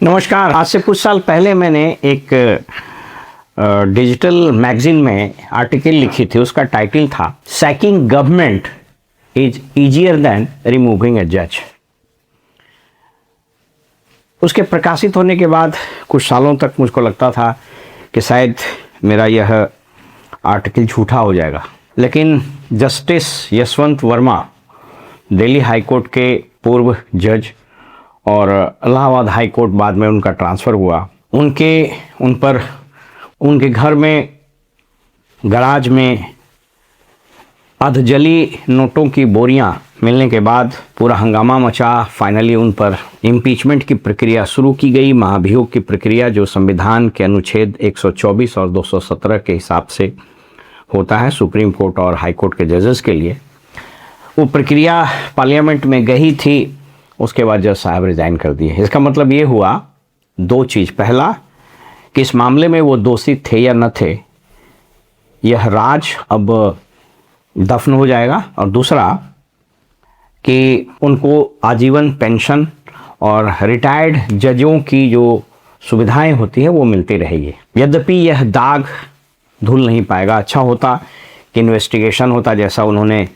नमस्कार। आज से कुछ साल पहले मैंने एक डिजिटल मैगजीन में आर्टिकल लिखी थी। उसका टाइटल था sacking government is easier than removing a जज। उसके प्रकाशित होने के बाद कुछ सालों तक मुझको लगता था कि शायद मेरा यह आर्टिकल झूठा हो जाएगा, लेकिन justice Yashwant Verma, Delhi high court के पूर्व जज और इलाहाबाद हाई कोर्ट बाद में उनका ट्रांसफ़र हुआ, उनके घर में गराज में अधजली नोटों की बोरियां मिलने के बाद पूरा हंगामा मचा। फाइनली उन पर इम्पीचमेंट की प्रक्रिया शुरू की गई। महाभियोग की प्रक्रिया जो संविधान के अनुच्छेद 124 और 217 के हिसाब से होता है सुप्रीम कोर्ट और हाई कोर्ट के जजेस के लिए, वो प्रक्रिया पार्लियामेंट में गई थी। उसके बाद जज साहब रिज़ाइन कर दिए। इसका मतलब ये हुआ दो चीज़। पहला कि इस मामले में वो दोषी थे या न थे, यह राज अब दफन हो जाएगा, और दूसरा कि उनको आजीवन पेंशन और रिटायर्ड जजों की जो सुविधाएं होती हैं वो मिलती रहेगी। यद्यपि यह दाग धुल नहीं पाएगा। अच्छा होता कि इन्वेस्टिगेशन होता, जैसा उन्होंने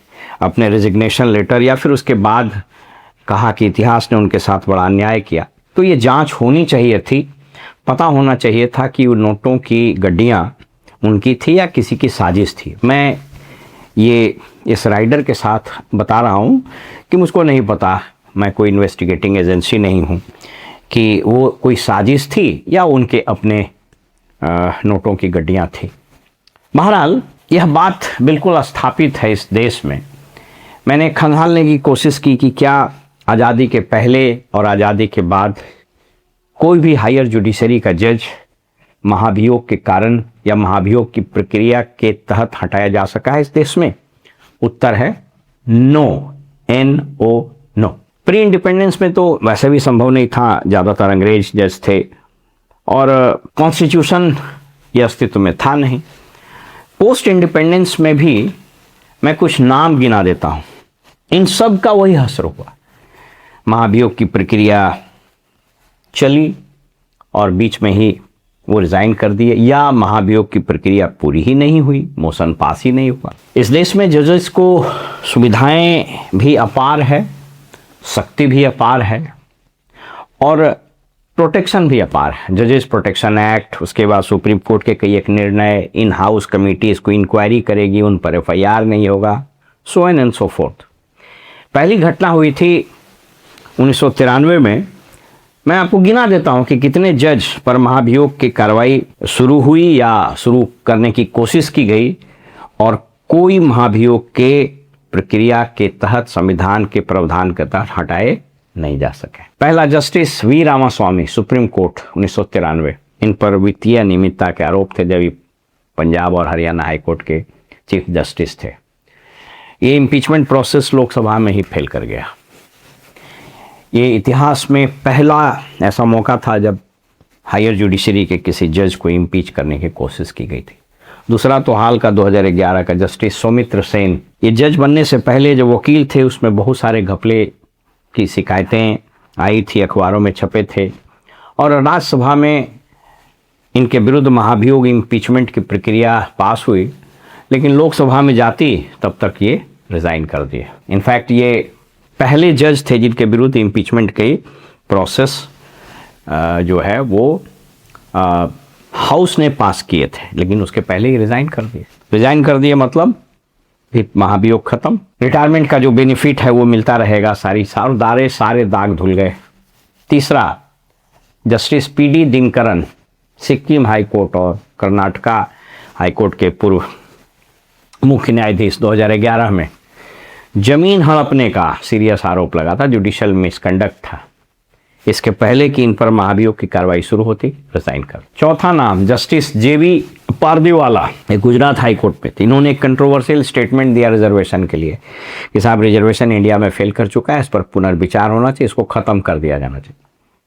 अपने रेजिग्नेशन लेटर या फिर उसके बाद कहा कि इतिहास ने उनके साथ बड़ा अन्याय किया, तो ये जांच होनी चाहिए थी। पता होना चाहिए था कि उन नोटों की गड्डियाँ उनकी थी या किसी की साजिश थी। मैं ये इस राइडर के साथ बता रहा हूँ कि मुझको नहीं पता, मैं कोई इन्वेस्टिगेटिंग एजेंसी नहीं हूँ, कि वो कोई साजिश थी या उनके अपने नोटों की गड्डियाँ थी। बहरहाल यह बात बिल्कुल स्थापित है इस देश में। मैंने खंगालने की कोशिश की कि क्या आज़ादी के पहले और आज़ादी के बाद कोई भी हायर जुडिशरी का जज महाभियोग के कारण या महाभियोग की प्रक्रिया के तहत हटाया जा सका है इस देश में? उत्तर है no, NO, no. Pre independence में तो वैसे भी संभव नहीं था, ज़्यादातर अंग्रेज जज थे और कॉन्स्टिट्यूशन ये अस्तित्व में था नहीं। पोस्ट इंडिपेंडेंस में भी मैं कुछ नाम गिना देता हूँ। इन सब का वही असर हुआ। महाभियोग की प्रक्रिया चली और बीच में ही वो रिज़ाइन कर दिए, या महाभियोग की प्रक्रिया पूरी ही नहीं हुई, मोशन पास ही नहीं हुआ। इस देश में जजेस को सुविधाएं भी अपार है, शक्ति भी अपार है और प्रोटेक्शन भी अपार है। जजेस प्रोटेक्शन एक्ट, उसके बाद सुप्रीम कोर्ट के कई एक निर्णय, इन हाउस कमेटी इसको इंक्वायरी करेगी, उन पर FIR नहीं होगा, सो एन एंड सो फोर्थ। पहली घटना हुई थी 1993 में। मैं आपको गिना देता हूं कि कितने जज पर महाभियोग की कार्रवाई शुरू हुई या शुरू करने की कोशिश की गई और कोई महाभियोग के प्रक्रिया के तहत संविधान के प्रावधान के तहत हटाए नहीं जा सके। पहला justice V Ramaswamy, supreme court, 1993। इन पर वित्तीय अनियमितता के आरोप थे जब ये पंजाब और हरियाणा हाई कोर्ट के चीफ जस्टिस थे। ये इम्पीचमेंट प्रोसेस लोकसभा में ही फेल कर गया। ये इतिहास में पहला ऐसा मौका था जब हायर जुडिशरी के किसी जज को इम्पीच करने की कोशिश की गई थी। दूसरा तो हाल का 2011 का जस्टिस सौमित्र सेन। ये जज बनने से पहले जो वकील थे उसमें बहुत सारे घपले की शिकायतें आई थी, अखबारों में छपे थे और राज्यसभा में इनके विरुद्ध महाभियोग इम्पीचमेंट की प्रक्रिया पास हुई, लेकिन लोकसभा में जाती तब तक ये रिज़ाइन कर दिए। इनफैक्ट ये पहले जज थे जिनके विरुद्ध इम्पीचमेंट की प्रोसेस जो है वो हाउस ने पास किए थे, लेकिन उसके पहले ही रिज़ाइन कर दिए। रिज़ाइन कर दिए मतलब फिर महाभियोग खत्म। रिटायरमेंट का जो बेनिफिट है वो मिलता रहेगा, सारे दाग धुल गए। तीसरा justice PD Dinakaran, Sikkim high court और कर्नाटका हाई कोर्ट के पूर्व मुख्य न्यायाधीश। 2011 में जमीन हड़पने का सीरियस आरोप लगा था, जुडिशियल मिसकंडक्ट था। इसके पहले कि इन पर महाभियोग की कार्रवाई शुरू होती, रिज़ाइन कर। चौथा नाम justice JV Pardiwala, Gujarat high court में थे। इन्होंने एक कंट्रोवर्शियल स्टेटमेंट दिया रिजर्वेशन के लिए कि साहब रिजर्वेशन इंडिया में फेल कर चुका है, इस पर पुनर्विचार होना चाहिए, इसको ख़त्म कर दिया जाना चाहिए।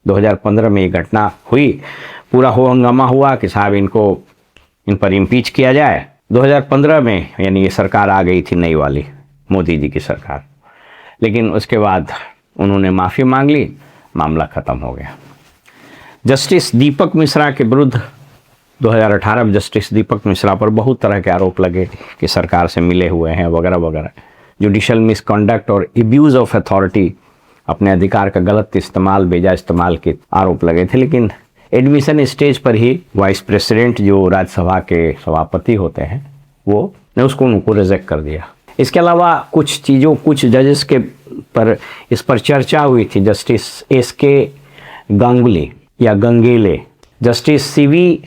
2015 में ये घटना हुई, पूरा हंगामा हुआ कि साहब इन पर इम्पीच किया जाए। 2015 में यानी ये सरकार आ गई थी नई वाली, मोदी जी की सरकार, लेकिन उसके बाद उन्होंने माफ़ी मांग ली, मामला ख़त्म हो गया। जस्टिस दीपक मिश्रा के विरुद्ध 2018 में जस्टिस दीपक मिश्रा पर बहुत तरह के आरोप लगे कि सरकार से मिले हुए हैं वगैरह वगैरह, जुडिशल मिसकंडक्ट और एब्यूज ऑफ अथॉरिटी, अपने अधिकार का गलत इस्तेमाल, बेजा इस्तेमाल के आरोप लगे थे। लेकिन एडमिशन स्टेज पर ही वाइस प्रेसिडेंट जो राज्यसभा के सभापति होते हैं वो ने उनको रिजेक्ट कर दिया। इसके अलावा कुछ चीज़ों, कुछ जजेस के पर इस पर चर्चा हुई थी। Justice S K. गांगुली या गंगेले, जस्टिस सी.वी.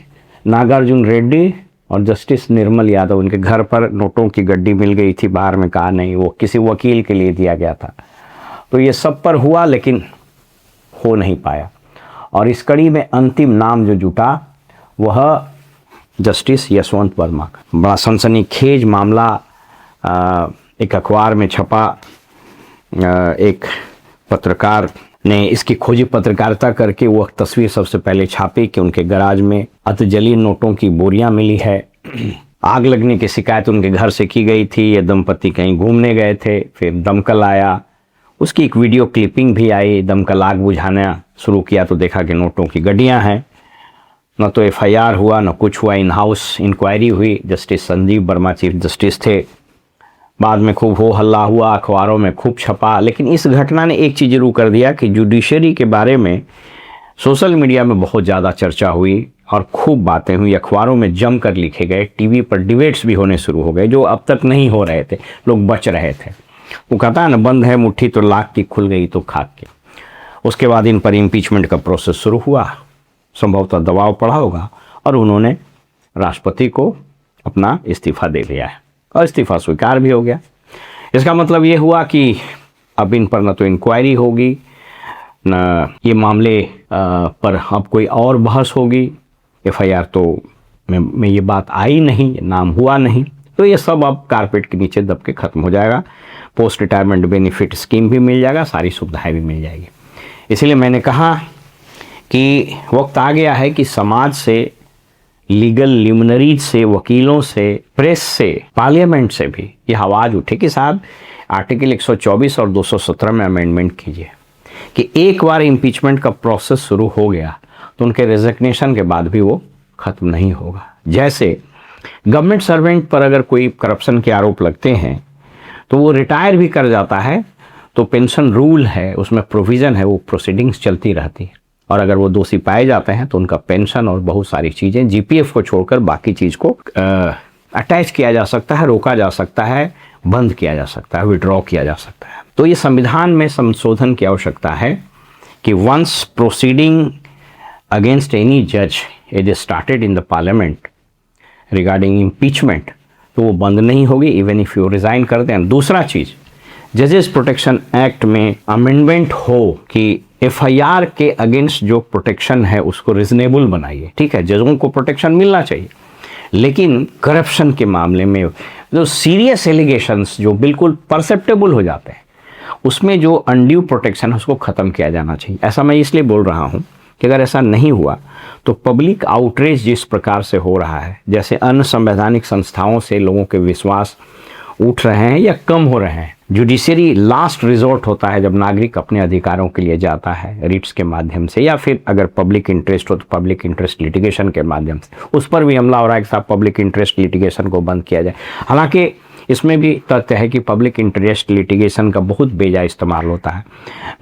नागार्जुन रेड्डी और जस्टिस निर्मल यादव, उनके घर पर नोटों की गड्डी मिल गई थी, बाहर में कहा नहीं, वो किसी वकील के लिए दिया गया था। तो ये सब पर हुआ लेकिन हो नहीं पाया। और इस कड़ी में अंतिम नाम जो जुटा वह जस्टिस यशवंत वर्मा का। बड़ा सनसनीखेज मामला एक अखबार में छपा। एक पत्रकार ने इसकी खोजी पत्रकारिता करके वह तस्वीर सबसे पहले छापी कि उनके गैराज में अधजली नोटों की बोरियां मिली है। आग लगने की शिकायत उनके घर से की गई थी। ये दंपति कहीं घूमने गए थे, फिर दमकल आया, उसकी एक वीडियो क्लिपिंग भी आई। दमकल आग बुझाना शुरू किया तो देखा कि नोटों की गड्डियां हैं। न तो एफआईआर हुआ न कुछ हुआ। इन हाउस इंक्वायरी हुई। Justice Sanjeev Verma chief justice थे। बाद में खूब हो हल्ला हुआ, अखबारों में खूब छपा। लेकिन इस घटना ने एक चीज़ जरूर कर दिया कि जुडिशरी के बारे में सोशल मीडिया में बहुत ज़्यादा चर्चा हुई और खूब बातें हुई, अखबारों में जम कर लिखे गए, टीवी पर डिबेट्स भी होने शुरू हो गए जो अब तक नहीं हो रहे थे, लोग बच रहे थे। वो कहता है ना, बंद है मुट्ठी तो लाख की, खुल गई तो खाक की। उसके बाद इन पर इम्पीचमेंट का प्रोसेस शुरू हुआ। संभवतः दबाव पड़ा होगा और उन्होंने राष्ट्रपति को अपना इस्तीफा दे दिया है और इस्तीफा स्वीकार भी हो गया। इसका मतलब ये हुआ कि अब इन पर न तो इंक्वायरी होगी, न ये मामले पर अब कोई और बहस होगी। एफआईआर तो में ये बात आई नहीं, नाम हुआ नहीं, तो ये सब अब कारपेट के नीचे दब के ख़त्म हो जाएगा। पोस्ट रिटायरमेंट बेनिफिट स्कीम भी मिल जाएगा, सारी सुविधाएं भी मिल जाएगी। इसलिए मैंने कहा कि वक्त आ गया है कि समाज से, लीगल ल्यूमिनरीज से, वकीलों से, प्रेस से, पार्लियामेंट से भी यह आवाज़ उठे कि साहब आर्टिकल 124 और 217 में अमेंडमेंट कीजिए कि एक बार इम्पीचमेंट का प्रोसेस शुरू हो गया तो उनके रेजिग्नेशन के बाद भी वो ख़त्म नहीं होगा। जैसे गवर्नमेंट सर्वेंट पर अगर कोई करप्शन के आरोप लगते हैं तो वो रिटायर भी कर जाता है तो पेंशन रूल है, उसमें प्रोविज़न है, वो प्रोसीडिंग्स चलती रहती है। और अगर वो दोषी पाए जाते हैं तो उनका पेंशन और बहुत सारी चीज़ें, जीपीएफ को छोड़कर बाकी चीज़ को अटैच किया जा सकता है, रोका जा सकता है, बंद किया जा सकता है, विड्रॉ किया जा सकता है। तो ये संविधान में संशोधन की आवश्यकता है कि वंस प्रोसीडिंग अगेंस्ट एनी जज is started in the parliament regarding impeachment, तो वो बंद नहीं होगी इवन इफ यू रिज़ाइन कर दें। दूसरा चीज़, जजेस प्रोटेक्शन एक्ट में अमेंडमेंट हो कि एफआईआर के अगेंस्ट जो प्रोटेक्शन है उसको रिजनेबल बनाइए। ठीक है, जजों को प्रोटेक्शन मिलना चाहिए, लेकिन करप्शन के मामले में जो सीरियस एलिगेशंस जो बिल्कुल परसेप्टेबल हो जाते हैं उसमें जो अनड्यू प्रोटेक्शन है उसको ख़त्म किया जाना चाहिए। ऐसा मैं इसलिए बोल रहा हूँ कि अगर ऐसा नहीं हुआ तो पब्लिक आउटरीच जिस प्रकार से हो रहा है, जैसे अन्य संवैधानिक संस्थाओं से लोगों के विश्वास उठ रहे हैं या कम हो रहे हैं। जुडिशरी लास्ट रिजॉर्ट होता है जब नागरिक अपने अधिकारों के लिए जाता है रिट्स के माध्यम से, या फिर अगर पब्लिक इंटरेस्ट हो तो पब्लिक इंटरेस्ट लिटिगेशन के माध्यम से। उस पर भी हमला हो रहा है कि साहब पब्लिक इंटरेस्ट लिटिगेशन को बंद किया जाए। हालांकि इसमें भी तथ्य है कि पब्लिक इंटरेस्ट लिटिगेशन का बहुत बेजा इस्तेमाल होता है।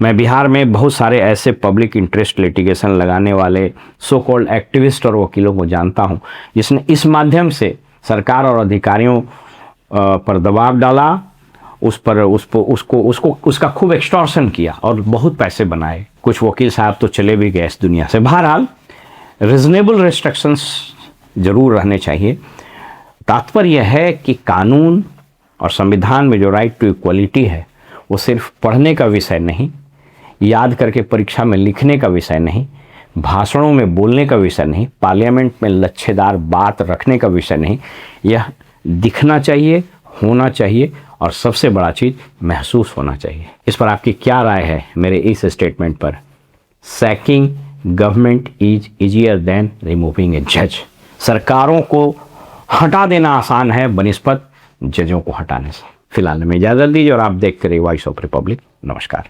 मैं बिहार में बहुत सारे ऐसे पब्लिक इंटरेस्ट लिटिगेशन लगाने वाले सो कॉल्ड एक्टिविस्ट और वकीलों को जानता हूँ जिसने इस माध्यम से सरकार और अधिकारियों पर दबाव डाला, उसका खूब एक्सटॉर्शन किया और बहुत पैसे बनाए। कुछ वकील साहब तो चले भी गए इस दुनिया से। बहरहाल रिजनेबल रिस्ट्रिक्शंस जरूर रहने चाहिए। तात्पर्य है कि कानून और संविधान में जो राइट टू इक्वलिटी है वो सिर्फ पढ़ने का विषय नहीं, याद करके परीक्षा में लिखने का विषय नहीं, भाषणों में बोलने का विषय नहीं, पार्लियामेंट में लच्छेदार बात रखने का विषय नहीं। यह दिखना चाहिए, होना चाहिए और सबसे बड़ा चीज़ महसूस होना चाहिए। इस पर आपकी क्या राय है मेरे इस स्टेटमेंट पर? Sacking government is easier than removing a जज। सरकारों को हटा देना आसान है बनिस्बत जजों को हटाने से। फिलहाल में इजाज़त दीजिए और आप देखते रहिए वॉइस ऑफ रिपब्लिक। नमस्कार।